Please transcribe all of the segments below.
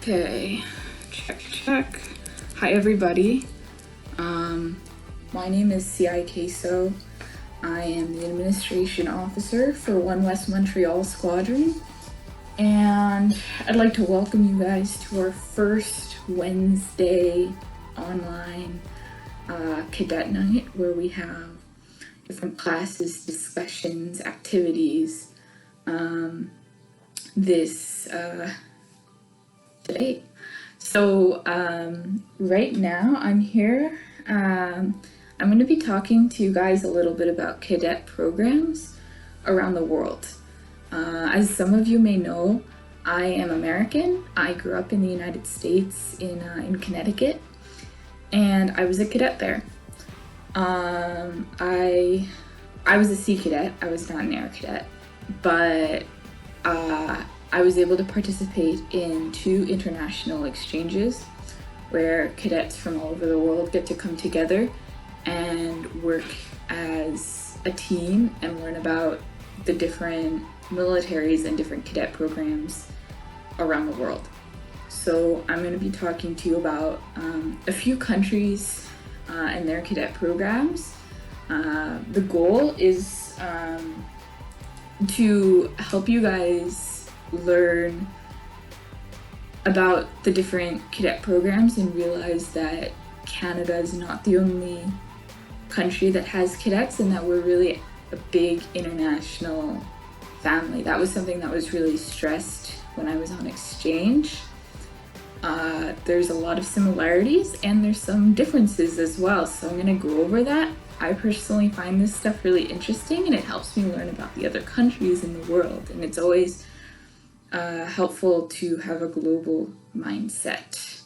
Okay, check. Hi everybody. My name is CI Caso. I am the administration officer for West Montreal Squadron, and I'd like to welcome you guys to our first Wednesday online cadet night, where we have different classes, discussions, activities today. So right now I'm here. I'm going to be talking to you guys a little bit about cadet programs around the world. As some of you may know, I am American. I grew up in the United States in Connecticut, and I was a cadet there. I was a Sea Cadet. I was not an Air Cadet, but I was able to participate in 2 international exchanges where cadets from all over the world get to come together and work as a team and learn about the different militaries and different cadet programs around the world. So I'm going to be talking to you about a few countries and their cadet programs. The goal is to help you guys learn about the different cadet programs and realize that Canada is not the only country that has cadets, and that we're really a big international family. That was something that was really stressed when I was on exchange. There's a lot of similarities and there's some differences as well, so I'm going to go over that. I personally find this stuff really interesting, and it helps me learn about the other countries in the world, and it's always helpful to have a global mindset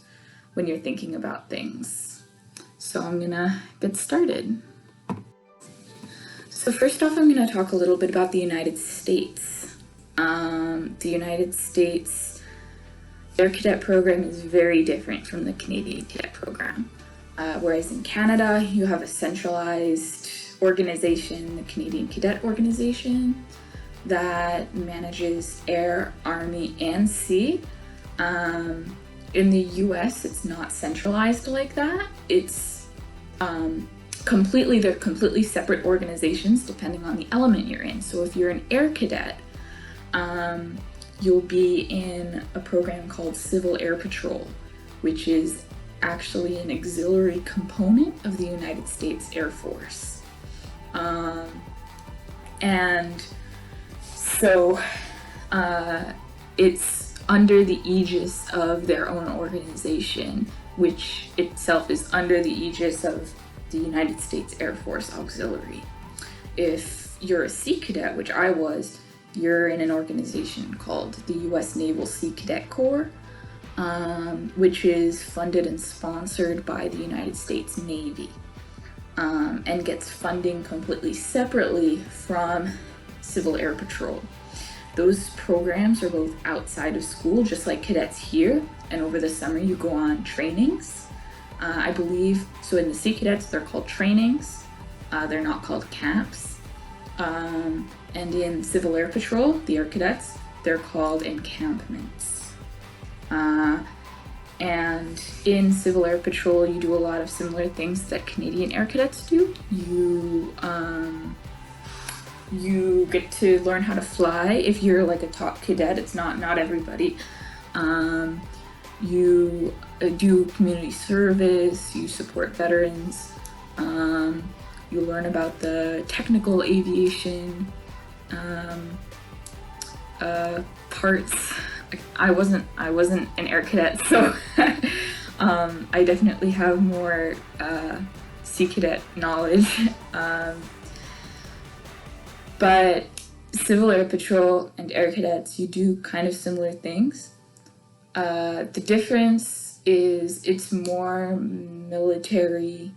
when you're thinking about things. So I'm gonna get started. So first off, I'm gonna talk a little bit about the United States. The United States, their cadet program is very different from the Canadian cadet program. Whereas in Canada, you have a centralized organization, the Canadian Cadet Organization, that manages air, army, and sea. In the US, it's not centralized like that. It's they're completely separate organizations depending on the element you're in. So if you're an air cadet, you'll be in a program called Civil Air Patrol, which is actually an auxiliary component of the United States Air Force. And so it's under the aegis of their own organization, which itself is under the aegis of the United States Air Force Auxiliary. If you're a Sea Cadet, which I was, you're in an organization called the US Naval Sea Cadet Corps, which is funded and sponsored by the United States Navy, and gets funding completely separately from Civil Air Patrol. Those programs are both outside of school, just like cadets here, and over the summer you go on trainings. I believe, so in the Sea Cadets, they're called trainings. They're not called camps. And in Civil Air Patrol, the Air Cadets, they're called encampments. And in Civil Air Patrol, you do a lot of similar things that Canadian Air Cadets do. You get to learn how to fly. If you're like a top cadet, it's not everybody. You do community service, you support veterans, you learn about the technical aviation parts. I wasn't an air cadet, so I definitely have more Sea Cadet knowledge. But Civil Air Patrol and Air Cadets, you do kind of similar things. The difference is it's more military.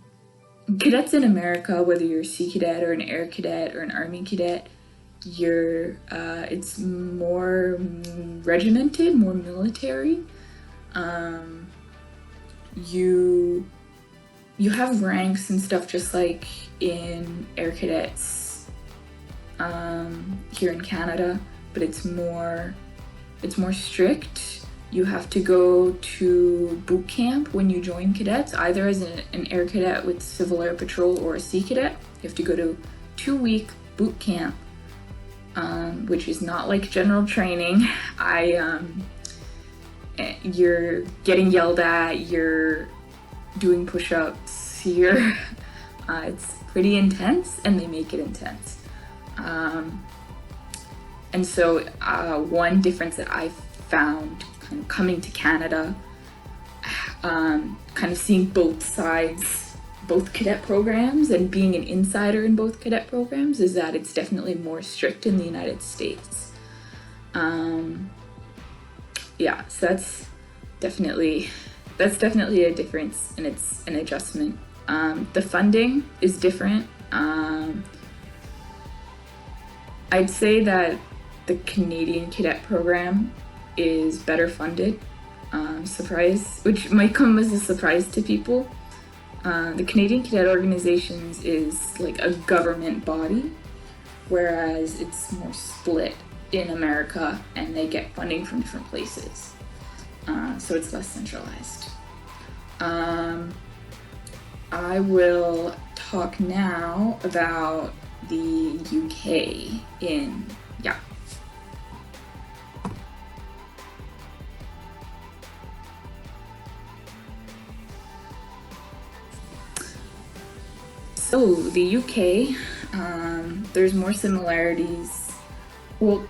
Cadets in America, whether you're a Sea Cadet or an Air Cadet or an Army Cadet, it's more regimented, more military. You have ranks and stuff just like in Air Cadets here in Canada, but it's more strict. You have to go to boot camp when you join cadets, either as an air cadet with Civil Air Patrol or a sea cadet. You have to go to 2-week boot camp, which is not like general training. You're getting yelled at, you're doing push-ups, it's pretty intense, and they make it intense. And so one difference that I found kind of coming to Canada, kind of seeing both sides, both cadet programs, and being an insider in both cadet programs, is that it's definitely more strict in the United States. Yeah, so that's definitely a difference, and it's an adjustment. The funding is different. I'd say that the Canadian cadet program is better funded, which might come as a surprise to people. The Canadian Cadet Organizations is like a government body, whereas it's more split in America, and they get funding from different places. So it's less centralized. I will talk now about the UK So the UK, there's more similarities. Well,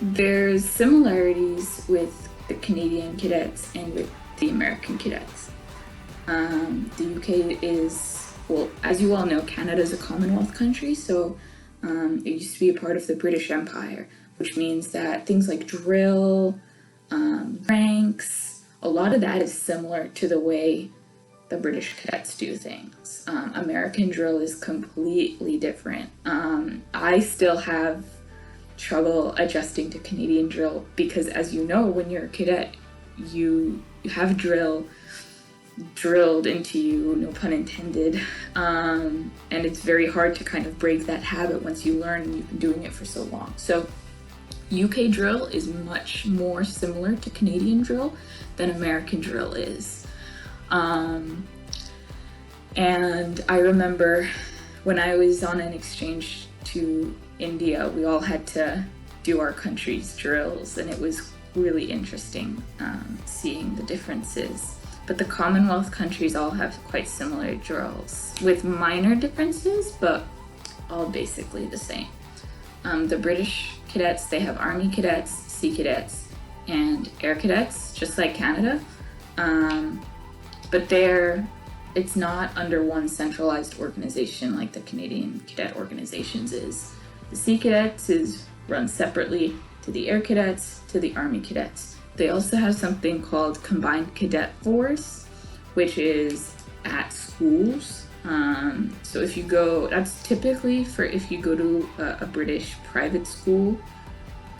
there's similarities with the Canadian cadets and with the American cadets. The UK is, well, as you all know, Canada is a Commonwealth country, so it used to be a part of the British Empire, which means that things like drill, ranks, a lot of that is similar to the way the British cadets do things. American drill is completely different. I still have trouble adjusting to Canadian drill because, as you know, when you're a cadet, you have drill drilled into you, no pun intended, and it's very hard to kind of break that habit once you learn and you've been doing it for so long. So UK drill is much more similar to Canadian drill than American drill is. And I remember when I was on an exchange to India, we all had to do our country's drills, and it was really interesting seeing the differences. But the Commonwealth countries all have quite similar drills with minor differences, but all basically the same. The British cadets, they have Army cadets, Sea cadets, and Air cadets, just like Canada. But it's not under one centralized organization like the Canadian Cadet Organizations is. The Sea Cadets is run separately to the Air Cadets, to the Army Cadets. They also have something called Combined Cadet Force, which is at schools. So if you go, that's typically for if you go to a British private school,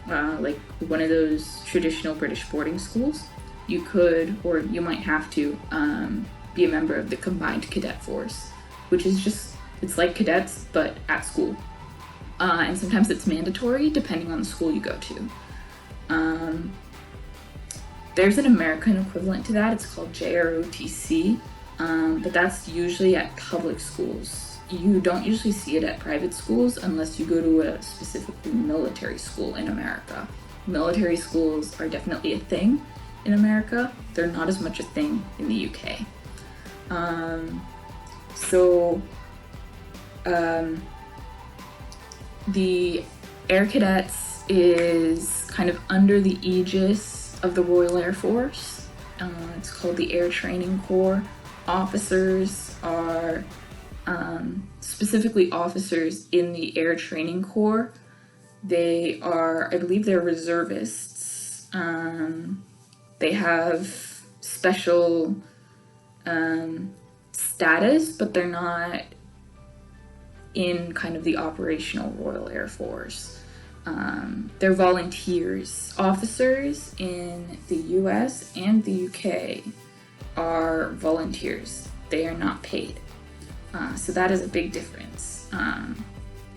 like one of those traditional British boarding schools, you could, or you might have to, be a member of the Combined Cadet Force, which is just, it's like cadets, but at school. And sometimes it's mandatory depending on the school you go to. There's an American equivalent to that, it's called JROTC, but that's usually at public schools. You don't usually see it at private schools unless you go to a specifically military school in America. Military schools are definitely a thing in America. They're not as much a thing in the UK. The Air Cadets is kind of under the aegis of the Royal Air Force. It's called the Air Training Corps. Officers are, specifically officers in the Air Training Corps. They are, I believe they're reservists. They have special status, but they're not in kind of the operational Royal Air Force. They're volunteers. Officers in the US and the UK are volunteers. They are not paid. So that is a big difference.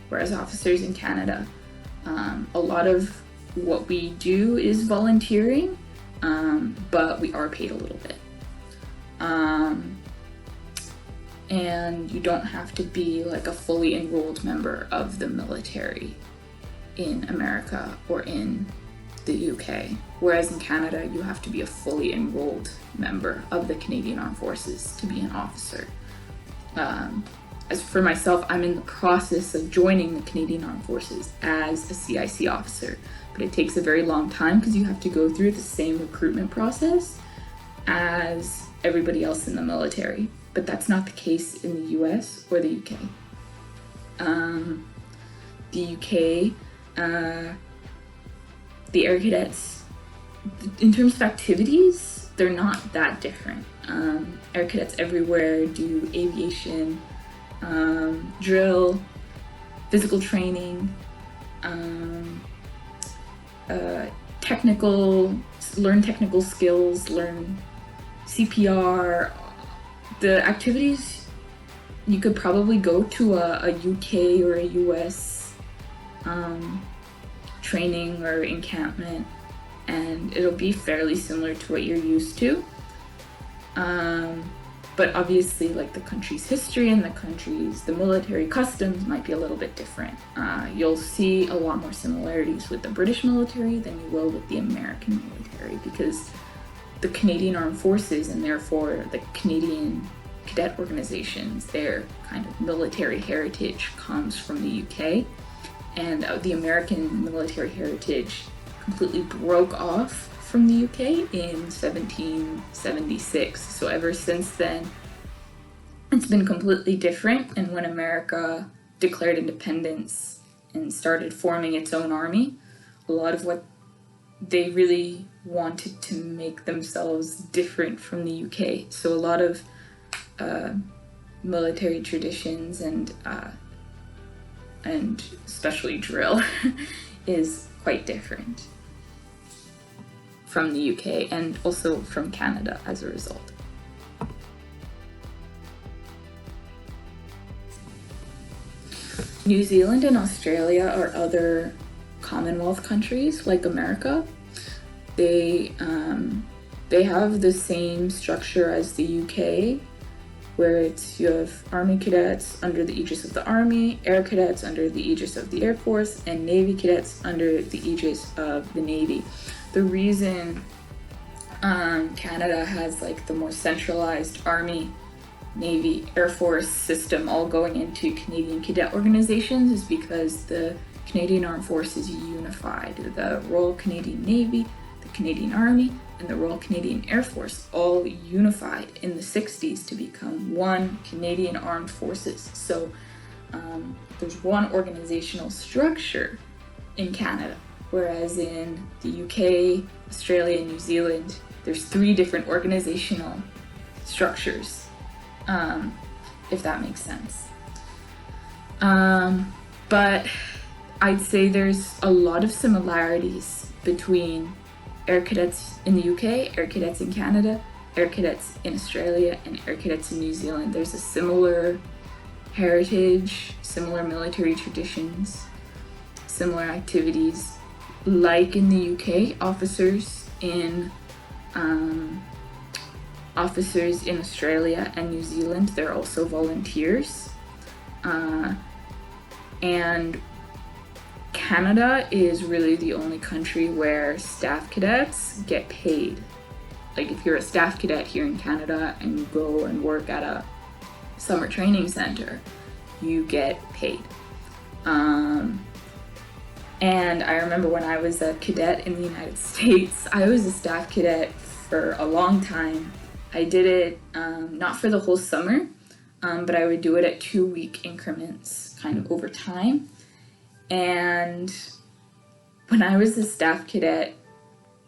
Whereas officers in Canada, a lot of what we do is volunteering, but we are paid a little bit. And you don't have to be like a fully enrolled member of the military in America or in the UK. Whereas in Canada, you have to be a fully enrolled member of the Canadian Armed Forces to be an officer. As for myself, I'm in the process of joining the Canadian Armed Forces as a CIC officer, but it takes a very long time because you have to go through the same recruitment process as everybody else in the military. But that's not the case in the US or the UK. The UK, the Air Cadets, in terms of activities, they're not that different. Air Cadets everywhere do aviation, drill, physical training, learn technical skills, learn CPR. The activities, you could probably go to a UK or a US training or encampment, and it'll be fairly similar to what you're used to. But obviously, like, the country's history and the military customs might be a little bit different. You'll see a lot more similarities with the British military than you will with the American military, because the Canadian Armed Forces, and therefore the Canadian cadet organizations, their kind of military heritage comes from the UK, and the American military heritage completely broke off from the UK in 1776. So ever since then, it's been completely different. And when America declared independence and started forming its own army, a lot of what they really wanted to make themselves different from the UK. So a lot of military traditions and especially drill is quite different from the UK and also from Canada as a result. New Zealand and Australia are other Commonwealth countries like America. They have the same structure as the UK, where you have Army cadets under the aegis of the Army, Air Cadets under the aegis of the Air Force, and Navy cadets under the aegis of the Navy. The reason Canada has like the more centralized Army, Navy, Air Force system all going into Canadian cadet organizations is because the Canadian Armed Forces unified. The Royal Canadian Navy, the Canadian Army, and the Royal Canadian Air Force all unified in the 60s to become one Canadian Armed Forces. So there's one organizational structure in Canada, whereas in the UK, Australia, and New Zealand, there's 3 different organizational structures, if that makes sense. But I'd say there's a lot of similarities between Air Cadets in the UK, Air Cadets in Canada, Air Cadets in Australia, and Air Cadets in New Zealand. There's a similar heritage, similar military traditions, similar activities. Like in the UK, officers in Australia and New Zealand, they're also volunteers. And Canada is really the only country where staff cadets get paid. Like, if you're a staff cadet here in Canada and you go and work at a summer training center, you get paid. And I remember when I was a cadet in the United States, I was a staff cadet for a long time. I did it not for the whole summer, but I would do it at 2-week increments, kind of over time. And when I was a staff cadet,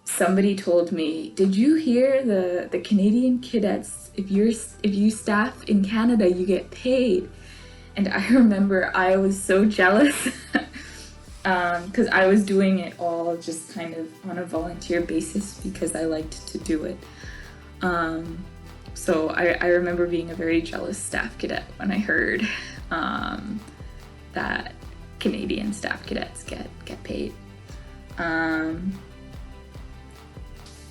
somebody told me, "Did you hear the Canadian cadets, if you staff in Canada, you get paid?" And I remember I was so jealous because I was doing it all just kind of on a volunteer basis because I liked to do it. So I remember being a very jealous staff cadet when I heard that Canadian staff cadets get paid.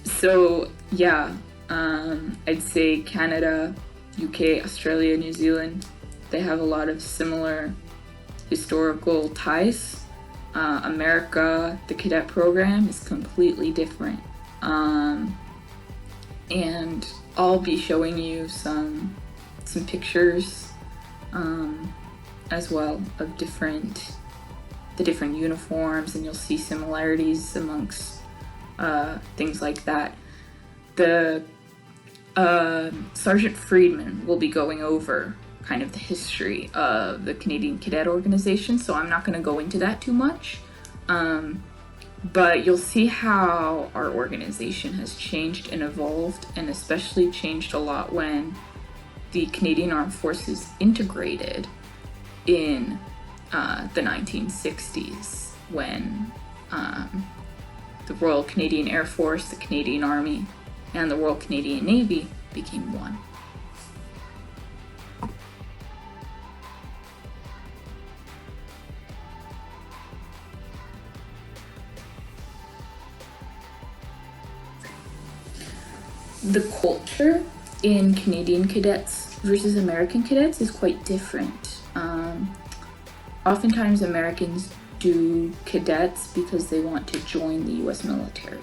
So So yeah, I'd say Canada, UK, Australia, New Zealand, they have a lot of similar historical ties. America, the cadet program is completely different. And I'll be showing you some pictures as well of the different uniforms, and you'll see similarities amongst things like that. The Sergeant Friedman will be going over kind of the history of the Canadian Cadet Organization, so I'm not going to go into that too much. But you'll see how our organization has changed and evolved, and especially changed a lot when the Canadian Armed Forces integrated in the 1960s, when the Royal Canadian Air Force, the Canadian Army, and the Royal Canadian Navy became one. The culture in Canadian cadets versus American cadets is quite different. Oftentimes Americans do cadets because they want to join the US military.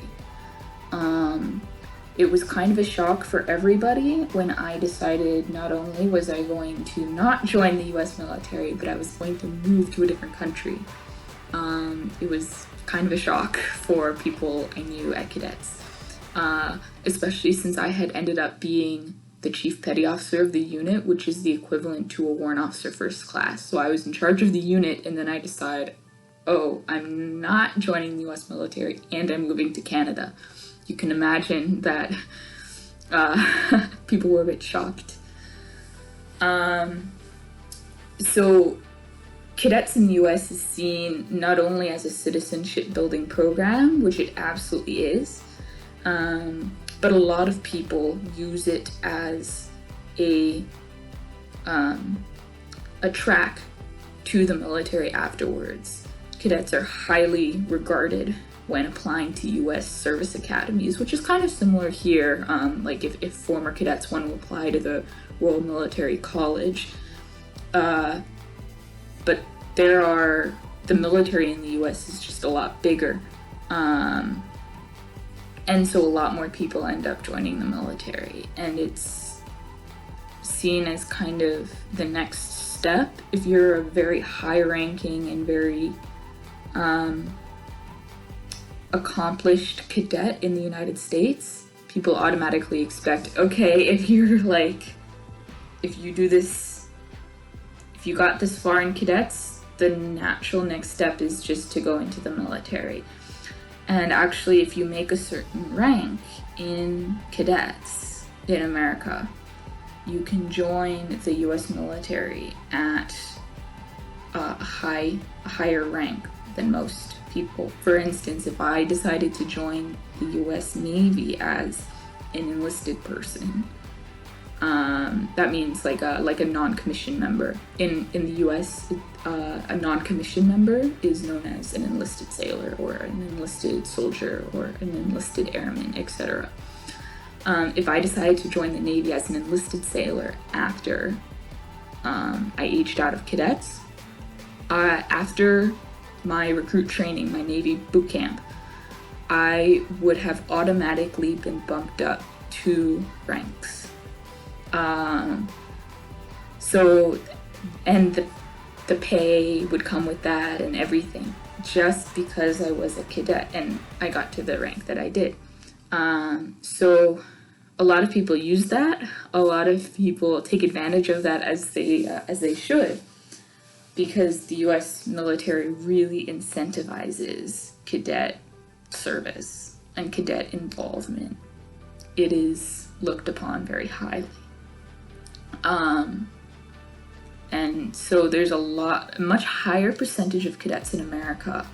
It was kind of a shock for everybody when I decided not only was I going to not join the US military, but I was going to move to a different country. It was kind of a shock for people I knew at cadets. Especially since I had ended up being the Chief Petty Officer of the unit, which is the equivalent to a Warrant Officer First Class. So I was in charge of the unit, and then I decided, oh, I'm not joining the US military, and I'm moving to Canada. You can imagine that people were a bit shocked. So cadets in the US is seen not only as a citizenship building program, which it absolutely is, but a lot of people use it as a track to the military afterwards. Cadets are highly regarded when applying to US service academies, which is kind of similar here. Like if former cadets want to apply to the Royal Military College, but the military in the US is just a lot bigger. And so a lot more people end up joining the military, and it's seen as kind of the next step. If you're a very high-ranking and very accomplished cadet in the United States, people automatically expect, okay, if you do this, if you got this far in cadets, the natural next step is just to go into the military. And actually, if you make a certain rank in cadets in America, you can join the US military at a higher rank than most people. For instance, if I decided to join the US Navy as an enlisted person, that means like a non-commissioned member. In the US, a non-commissioned member is known as an enlisted sailor or an enlisted soldier or an enlisted airman, etc. If I decided to join the Navy as an enlisted sailor after I aged out of cadets, after my recruit training, my Navy boot camp, I would have automatically been bumped up 2 ranks. And the pay would come with that and everything, just because I was a cadet and I got to the rank that I did. So a lot of people use that. A lot of people take advantage of that as they should, because the US military really incentivizes cadet service and cadet involvement. It is looked upon very highly. And so there's a much higher percentage of cadets in America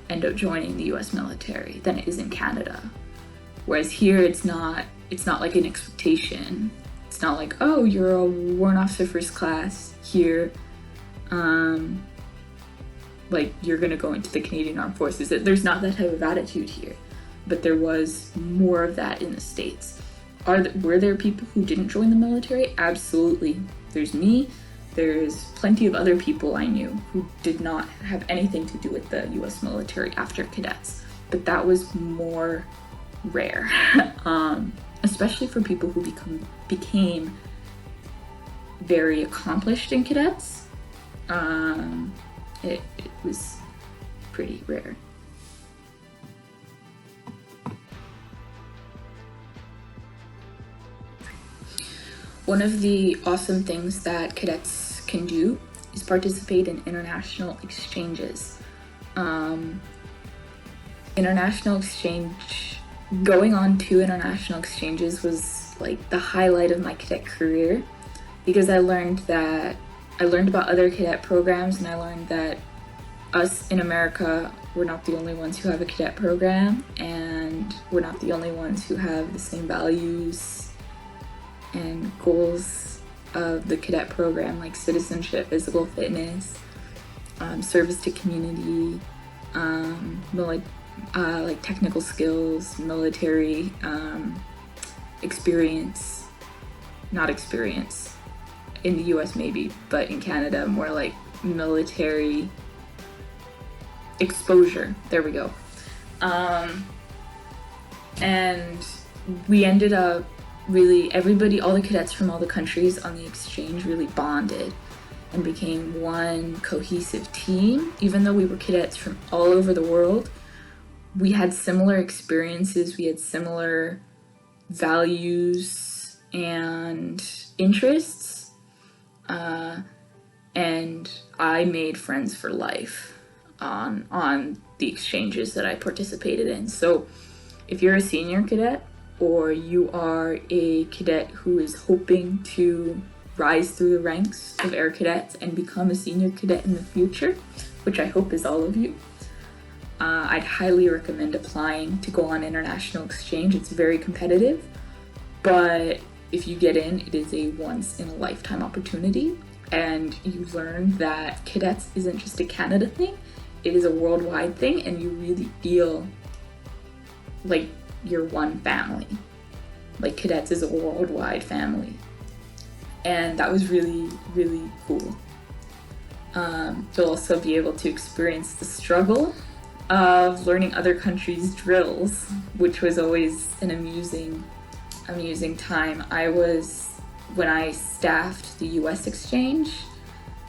end up joining the US military than it is in Canada. Whereas here it's not like an expectation. It's not like, oh, you're a warrant officer first class here, like you're gonna go into the Canadian Armed Forces. There's not that type of attitude here. but there was more of that in the States. Were there people who didn't join the military? Absolutely. There's me. There's plenty of other people I knew who did not have anything to do with the US military after cadets, but that was more rare, especially for people who became very accomplished in cadets. It was pretty rare. One of the awesome things that cadets can do is participate in international exchanges. International exchange, going on 2 international exchanges was like the highlight of my cadet career, because I learned about other cadet programs, and I learned that us in America, we're not the only ones who have a cadet program, and we're not the only ones who have the same values and goals of the cadet program, like citizenship, physical fitness, service to community, like technical skills, military experience, not experience in the US maybe, but in Canada more like military exposure. There we go. And we ended up really, all the cadets from all the countries on the exchange really bonded and became one cohesive team. Even though we were cadets from all over the world, we had similar experiences, we had similar values and interests, and I made friends for life on the exchanges that I participated in. So if you're a senior cadet, or you are a cadet who is hoping to rise through the ranks of Air Cadets and become a senior cadet in the future, which I hope is all of you, I'd highly recommend applying to go on international exchange. It's very competitive, but if you get in, it is a once-in-a-lifetime opportunity, and you learn that cadets isn't just a Canada thing, it is a worldwide thing, and you really feel like you're one family. Like cadets is a worldwide family. And that was really, really cool. You'll also be able to experience the struggle of learning other countries' drills, which was always an amusing time. When I staffed the US exchange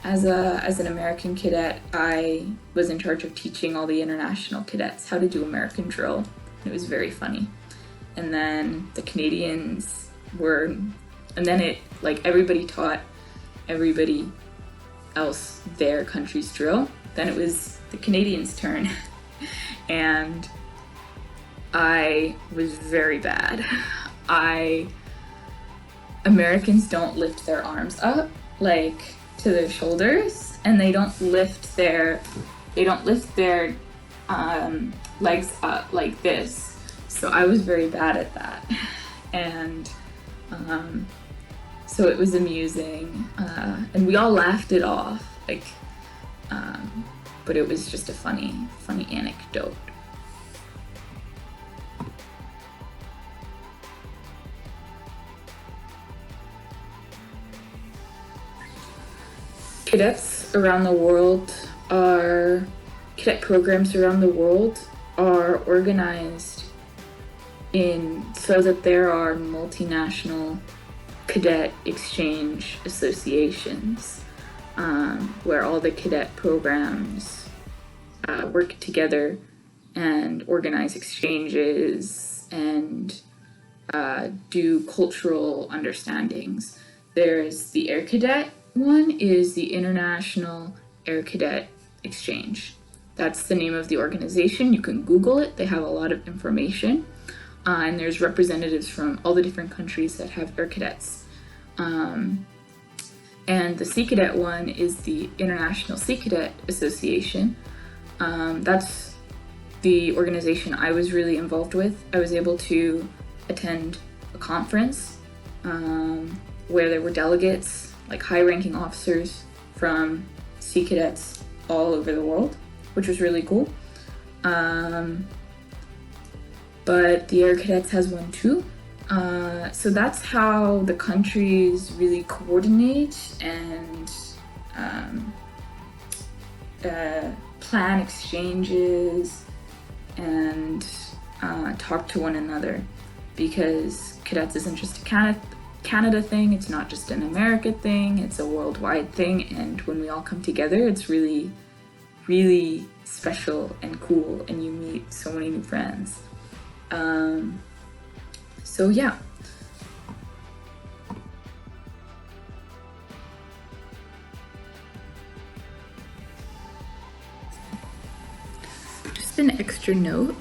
as an American cadet, I was in charge of teaching all the international cadets how to do American drill. It was very funny. And then the Canadians everybody taught everybody else their country's drill. Then it was the Canadians' turn. And I was very bad. Americans don't lift their arms up like to their shoulders, and they don't lift their legs up like this. So I was very bad at that, and so it was amusing, and we all laughed it off, but it was just a funny anecdote. Cadet programs around the world are organized so that there are multinational cadet exchange associations, where all the cadet programs work together and organize exchanges and do cultural understandings. There's the Air Cadet one, is the International Air Cadet Exchange. That's the name of the organization. You can Google it. They have a lot of information. And there's representatives from all the different countries that have Air Cadets. And the Sea Cadet one is the International Sea Cadet Association. That's the organization I was really involved with. I was able to attend a conference where there were delegates, like high-ranking officers from Sea Cadets all over the world, which was really cool. but the Air Cadets has one too. So that's how the countries really coordinate and plan exchanges and talk to one another, because cadets isn't just a Canada thing, it's not just an America thing, it's a worldwide thing, and when we all come together, it's really, really special and cool, and you meet so many new friends. So yeah. Just an extra note,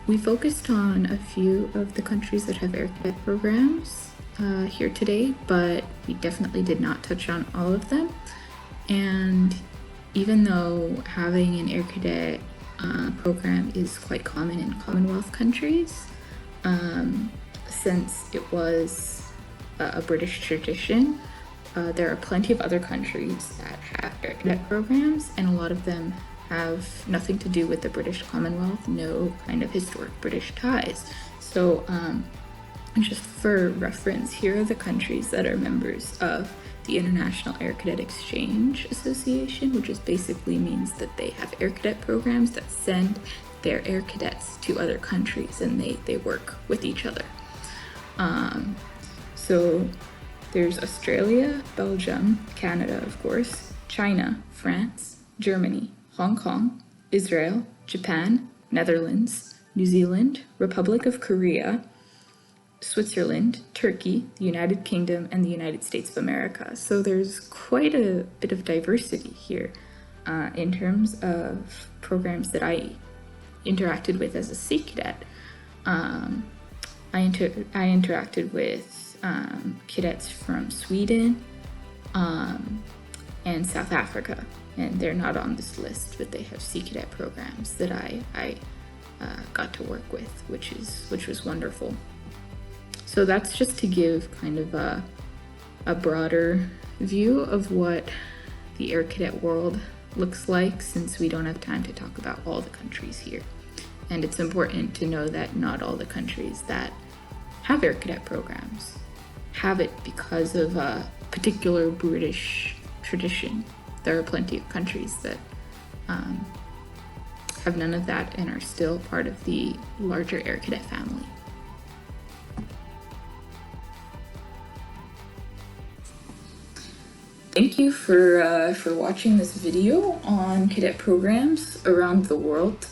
we focused on a few of the countries that have Air Cadet programs here today, but we definitely did not touch on all of them. And even though having an Air Cadet program is quite common in Commonwealth countries, since it was a British tradition, there are plenty of other countries that have Air Cadet programs, and a lot of them have nothing to do with the British Commonwealth, no kind of historic British ties. So just for reference, here are the countries that are members of the International Air Cadet Exchange Association, which is basically means that they have Air Cadet programs that send their Air Cadets to other countries, and they work with each other. So there's Australia, Belgium, Canada, of course, China, France, Germany, Hong Kong, Israel, Japan, Netherlands, New Zealand, Republic of Korea, Switzerland, Turkey, the United Kingdom, and the United States of America. So there's quite a bit of diversity here in terms of programs that I interacted with as a Sea Cadet. I interacted with cadets from Sweden and South Africa, and they're not on this list, but they have Sea Cadet programs that I got to work with, which was wonderful. So that's just to give kind of a broader view of what the Air Cadet world looks like, since we don't have time to talk about all the countries here. And it's important to know that not all the countries that have Air Cadet programs have it because of a particular British tradition. There are plenty of countries that have none of that and are still part of the larger Air Cadet family. Thank you for watching this video on cadet programs around the world.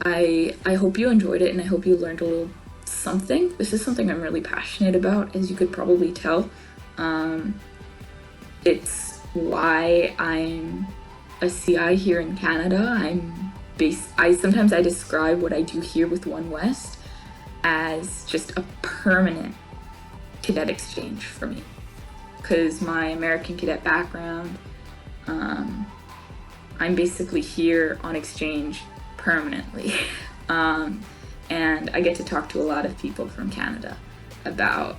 I hope you enjoyed it, and I hope you learned a little something. This is something I'm really passionate about, as you could probably tell. It's why I'm a CI here in Canada. Sometimes I describe what I do here with One West as just a permanent cadet exchange for me, because my American cadet background, I'm basically here on exchange permanently. And I get to talk to a lot of people from Canada about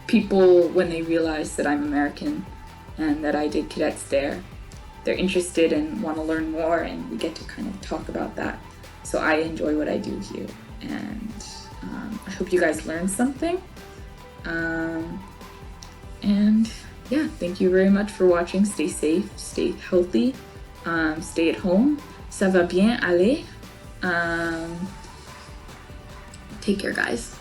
people, when they realize that I'm American and that I did cadets there, they're interested and want to learn more, and we get to kind of talk about that. So I enjoy what I do here, and I hope you guys learned something. And yeah, thank you very much for watching. Stay safe, stay healthy, stay at home. Ça va bien aller. Take care, guys.